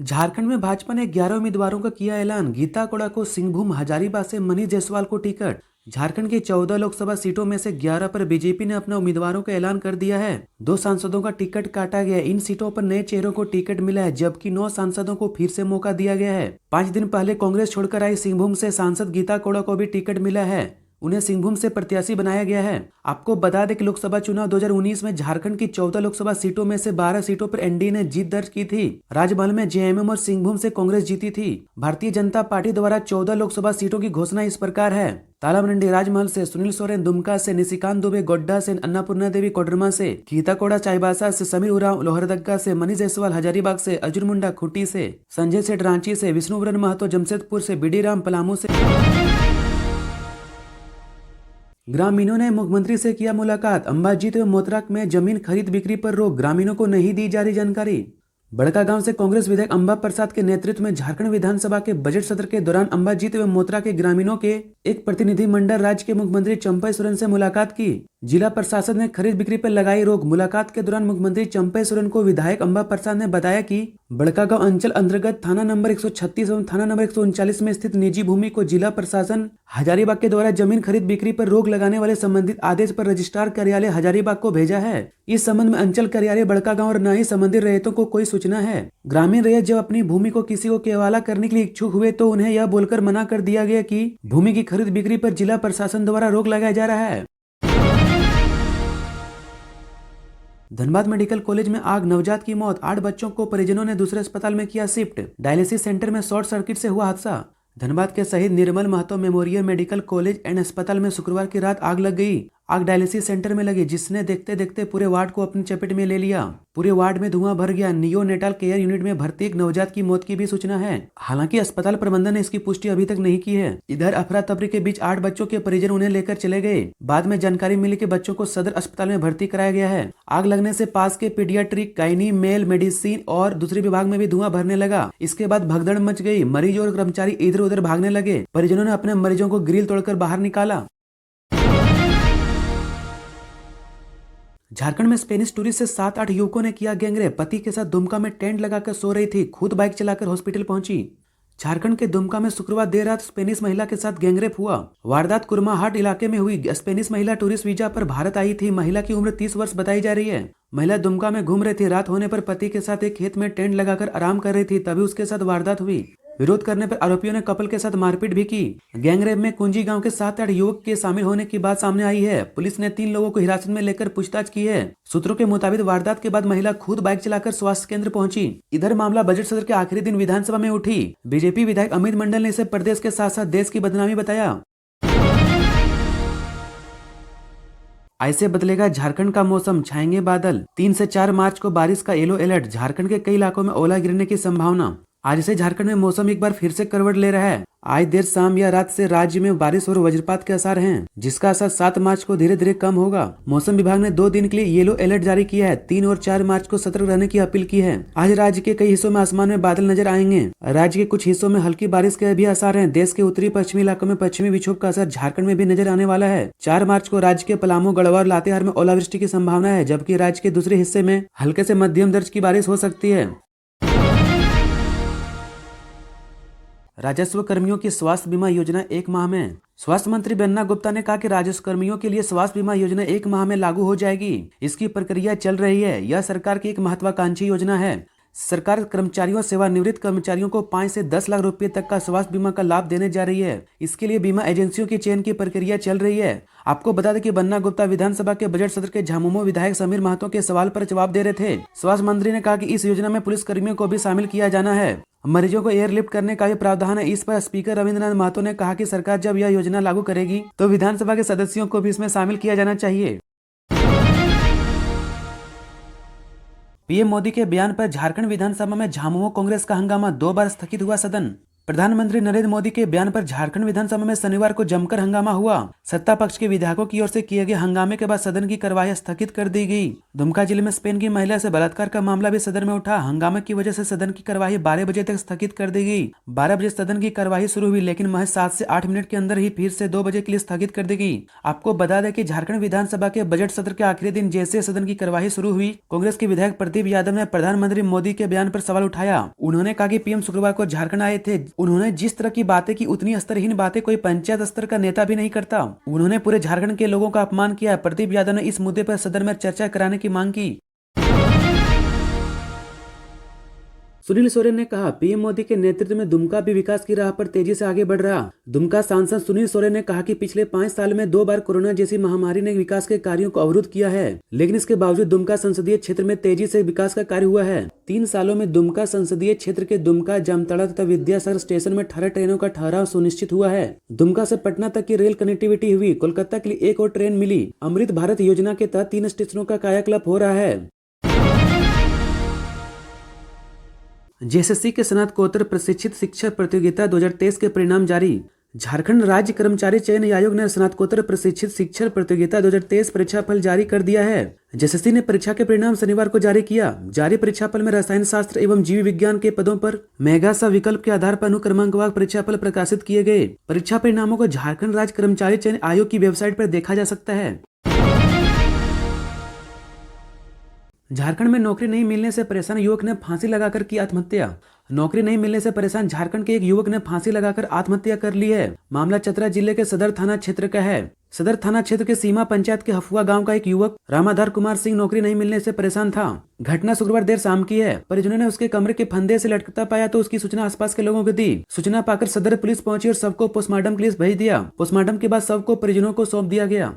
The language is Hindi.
झारखंड में भाजपा ने 11 उम्मीदवारों का किया ऐलान। गीता कोड़ा को सिंहभूम हजारीबाग से मनीष जायसवाल को टिकट। झारखंड की 14 लोकसभा सीटों में से 11 पर बीजेपी ने अपने उम्मीदवारों का ऐलान कर दिया है। 2 सांसदों का टिकट काटा गया है। इन सीटों पर नए चेहरों को टिकट मिला है, जबकि 9 सांसदों को फिर से मौका दिया गया है। 5 दिन पहले कांग्रेस छोड़कर आई सिंहभूम से सांसद गीता कोड़ा को भी टिकट मिला है। उन्हें सिंहभूम से प्रत्याशी बनाया गया है। आपको बता दें कि लोकसभा चुनाव 2019 में झारखंड की 14 लोकसभा सीटों में से 12 सीटों पर एनडीए ने जीत दर्ज की थी। राजमहल में जेएमएम और सिंहभूम से कांग्रेस जीती थी। भारतीय जनता पार्टी द्वारा 14 लोकसभा सीटों की घोषणा इस प्रकार है। तालामंडी राजमहल से, सुनील सोरेन दुमका से, निशिकांत दुबे गोड्डा से, अन्नपूर्णा देवी कोडरमा से, गीता कोड़ा चाईबासा से, समीर उरांव लोहरदगा से, मनीष जायसवाल हजारीबाग से, अर्जुन मुंडा खूंटी से, संजय सेठ रांची से, विष्णुवरन महतो जमशेदपुर से, बीडी राम पलामू से। ग्रामीणों ने मुख्यमंत्री से किया मुलाकात। अंबाजीत व मोतराक में जमीन खरीद बिक्री पर रोक, ग्रामीणों को नहीं दी जा रही जानकारी। बड़कागांव से कांग्रेस विधायक अंबा प्रसाद के नेतृत्व में झारखंड विधानसभा के बजट सत्र के दौरान अंबाजीत व मोतरा के ग्रामीणों के एक प्रतिनिधि मंडल राज्य के मुख्यमंत्री चंपई सोरेन से मुलाकात की। जिला प्रशासन ने खरीद बिक्री पर लगाई रोक। मुलाकात के दौरान मुख्यमंत्री चंपई सोरेन को विधायक अंबा प्रसाद ने बताया कि बड़कागांव अंचल अंतर्गत थाना नंबर 136 एवं थाना नंबर 139 में स्थित निजी भूमि को जिला प्रशासन हजारीबाग के द्वारा जमीन खरीद बिक्री पर रोक लगाने वाले संबंधित आदेश पर रजिस्ट्रार कार्यालय हजारीबाग को भेजा है। इस संबंध में अंचल कार्यालय बड़कागांव और न ही संबंधित रैयतों को कोई सूचना है। ग्रामीण रैयत जब अपनी भूमि को किसी को केवाला करने के लिए इच्छुक हुए तो उन्हें यह बोलकर मना कर दिया गया कि भूमि की खरीद बिक्री पर जिला प्रशासन द्वारा रोक लगाया जा रहा है। धनबाद मेडिकल कॉलेज में आग, नवजात की मौत, 8 बच्चों को परिजनों ने दूसरे अस्पताल में किया शिफ्ट। डायलिसिस सेंटर में शॉर्ट सर्किट से हुआ हादसा। धनबाद के Shaheed Nirmal Mahto memorial medical college and अस्पताल में शुक्रवार की रात आग लग गई। आग डायलिसिस सेंटर में लगी, जिसने देखते देखते पूरे वार्ड को अपनी चपेट में ले लिया। पूरे वार्ड में धुआं भर गया। नियोनेटाल केयर यूनिट में भर्ती एक नवजात की मौत की भी सूचना है। हालांकि अस्पताल प्रबंधन ने इसकी पुष्टि अभी तक नहीं की है। इधर अफरा तफरी के बीच 8 बच्चों के परिजन उन्हें लेकर चले गए। बाद में जानकारी मिली कि बच्चों को सदर अस्पताल में भर्ती कराया गया है। आग लगने से पास के पीडियाट्रिक, गायनी, मेल मेडिसिन और दूसरे विभाग में भी धुआं भरने लगा। इसके बाद भगदड़ मच गई। मरीज और कर्मचारी इधर उधर भागने लगे। परिजनों ने अपने मरीजों को ग्रिल तोड़कर बाहर निकाला। झारखंड में स्पेनिश टूरिस्ट से 7-8 युवकों ने किया गैंगरेप। पति के साथ दुमका में टेंट लगाकर सो रही थी, खुद बाइक चलाकर हॉस्पिटल पहुंची। झारखंड के दुमका में शुक्रवार देर रात स्पेनिश महिला के साथ गैंगरेप हुआ। वारदात कुरमाहाट इलाके में हुई। स्पेनिश महिला टूरिस्ट वीजा पर भारत आई थी। महिला की उम्र 30 वर्ष बताई जा रही है। महिला दुमका में घूम रही थी। रात होने पर पति के साथ एक खेत में टेंट लगाकर आराम कर रही थी, तभी उसके साथ वारदात हुई। विरोध करने पर आरोपियों ने कपल के साथ मारपीट भी की। गैंगरेप में कुंजी गांव के 7-8 युवक के शामिल होने की बात सामने आई है। पुलिस ने 3 लोगों को हिरासत में लेकर पूछताछ की है। सूत्रों के मुताबिक वारदात के बाद महिला खुद बाइक चलाकर स्वास्थ्य केंद्र पहुंची। इधर मामला बजट सत्र के आखिरी दिन विधानसभा में उठी। बीजेपी विधायक अमित मंडल ने इसे प्रदेश के साथ साथ देश की बदनामी बताया। ऐसे बदलेगा झारखंड का मौसम, छाएंगे बादल। 3 से 4 मार्च को बारिश का येलो अलर्ट। झारखंड के कई इलाकों में ओला गिरने की संभावना। आज से झारखंड में मौसम एक बार फिर से करवट ले रहा है। आज देर शाम या रात से राज्य में बारिश और वज्रपात के आसार हैं, जिसका असर 7 मार्च को धीरे धीरे कम होगा। मौसम विभाग ने 2 दिन के लिए येलो अलर्ट जारी किया है। 3 और 4 मार्च को सतर्क रहने की अपील की है। आज राज्य के कई हिस्सों में आसमान में बादल नजर आएंगे। राज्य के कुछ हिस्सों में हल्की बारिश के भी आसार हैं। देश के उत्तरी पश्चिमी इलाकों में पश्चिमी विक्षोभ का असर झारखंड में भी नजर आने वाला है। 4 मार्च को राज्य के पलामू, गढ़वा और लातेहार में ओलावृष्टि की संभावना है, जबकि राज्य के दूसरे हिस्से में हल्के से मध्यम दर्ज की बारिश हो सकती है। राजस्व कर्मियों की स्वास्थ्य बीमा योजना 1 माह में। स्वास्थ्य मंत्री बन्ना गुप्ता ने कहा कि राजस्व कर्मियों के लिए स्वास्थ्य बीमा योजना 1 माह में लागू हो जाएगी। इसकी प्रक्रिया चल रही है। यह सरकार की एक महत्वाकांक्षी योजना है। सरकार कर्मचारियों, सेवानिवृत्त कर्मचारियों को 5 से 10 लाख रुपए तक का स्वास्थ्य बीमा का लाभ देने जा रही है। इसके लिए बीमा एजेंसियों की चयन की प्रक्रिया चल रही है। आपको बता दें कि बन्ना गुप्ता विधानसभा के बजट सत्र के झामुमो विधायक समीर महतो के सवाल पर जवाब दे रहे थे। स्वास्थ्य मंत्री ने कहा कि इस योजना में पुलिस कर्मियों को भी शामिल किया जाना है। मरीजों को एयरलिफ्ट करने का भी प्रावधान है। इस पर स्पीकर रविंद्रनाथ महतो ने कहा कि सरकार जब यह योजना लागू करेगी तो विधानसभा के सदस्यों को भी इसमें शामिल किया जाना चाहिए। पीएम मोदी के बयान पर झारखंड विधानसभा में झामुमो कांग्रेस का हंगामा, 2 बार स्थगित हुआ सदन। प्रधानमंत्री नरेंद्र मोदी के बयान पर झारखंड विधानसभा में शनिवार को जमकर हंगामा हुआ। सत्ता पक्ष के विधायकों की ओर से किए गए हंगामे के बाद सदन की कार्यवाही स्थगित कर दी गई। दुमका जिले में स्पेन की महिला से बलात्कार का मामला भी सदन में उठा। हंगामे की वजह से सदन की कार्यवाही 12 बजे तक स्थगित कर दी गई। 12 बजे सदन की कार्यवाही शुरू हुई, लेकिन महज 7 से 8 मिनट के अंदर ही फिर से 2 बजे के लिए स्थगित कर दी गई। आपको बता दें कि झारखंड विधानसभा के बजट सत्र के आखिरी दिन जैसे सदन की कार्यवाही शुरू हुई, कांग्रेस के विधायक प्रदीप यादव ने प्रधानमंत्री मोदी के बयान पर सवाल उठाया। उन्होंने कहा कि पीएम शुक्रवार को झारखंड आए थे। उन्होंने जिस तरह की बातें की, उतनी स्तरहीन बातें कोई पंचायत स्तर का नेता भी नहीं करता। उन्होंने पूरे झारखंड के लोगों का अपमान किया। प्रदीप यादव ने इस मुद्दे पर सदन में चर्चा कराने की मांग की। सुनील सोरेन ने कहा, पीएम मोदी के नेतृत्व में दुमका भी विकास की राह पर तेजी से आगे बढ़ रहा। दुमका सांसद सुनील सोरेन ने कहा कि पिछले 5 साल में 2 बार कोरोना जैसी महामारी ने विकास के कार्यों को अवरुद्ध किया है, लेकिन इसके बावजूद दुमका संसदीय क्षेत्र में तेजी से विकास का कार्य हुआ है। 3 सालों में दुमका संसदीय क्षेत्र के दुमका, जामताड़ा तथा विद्यासागर स्टेशन में 18 ट्रेनों का ठहराव सुनिश्चित हुआ है। दुमका से पटना तक की रेल कनेक्टिविटी हुई। कोलकाता के लिए एक और ट्रेन मिली। अमृत भारत योजना के तहत 3 स्टेशनों का कायाकल्प हो रहा है। जेएसएससी के स्नातकोत्तर प्रशिक्षित शिक्षक प्रतियोगिता 2023 के परिणाम जारी। झारखंड राज्य कर्मचारी चयन आयोग ने स्नातकोत्तर प्रशिक्षित शिक्षक प्रतियोगिता 2023 परीक्षाफल जारी कर दिया है। जेएसएससी ने परीक्षा के परिणाम शनिवार को जारी किया। जारी परीक्षाफल में रसायन शास्त्र एवं जीव विज्ञान के पदों पर मेगा विकल्प के आधार पर अनुक्रमांकवार परीक्षाफल प्रकाशित किए गए। परीक्षा परिणामों को झारखंड राज्य कर्मचारी चयन आयोग की वेबसाइट पर देखा जा सकता है। झारखंड में नौकरी नहीं मिलने से परेशान युवक ने फांसी लगाकर की आत्महत्या। नौकरी नहीं मिलने से परेशान झारखंड के एक युवक ने फांसी लगाकर आत्महत्या कर ली है। मामला चतरा जिले के सदर थाना क्षेत्र का है। सदर थाना क्षेत्र के सीमा पंचायत के हफुआ गांव का एक युवक रामाधार कुमार सिंह नौकरी नहीं मिलने से परेशान था। घटना शुक्रवार देर शाम की है। परिजनों ने उसके कमरे के फंदे से लटकता पाया तो उसकी सूचना आसपास के लोगों को दी। सूचना पाकर सदर पुलिस पहुंची और शव को पोस्टमार्टम के लिए भेज दिया। पोस्टमार्टम के बाद शव को परिजनों को सौंप दिया गया।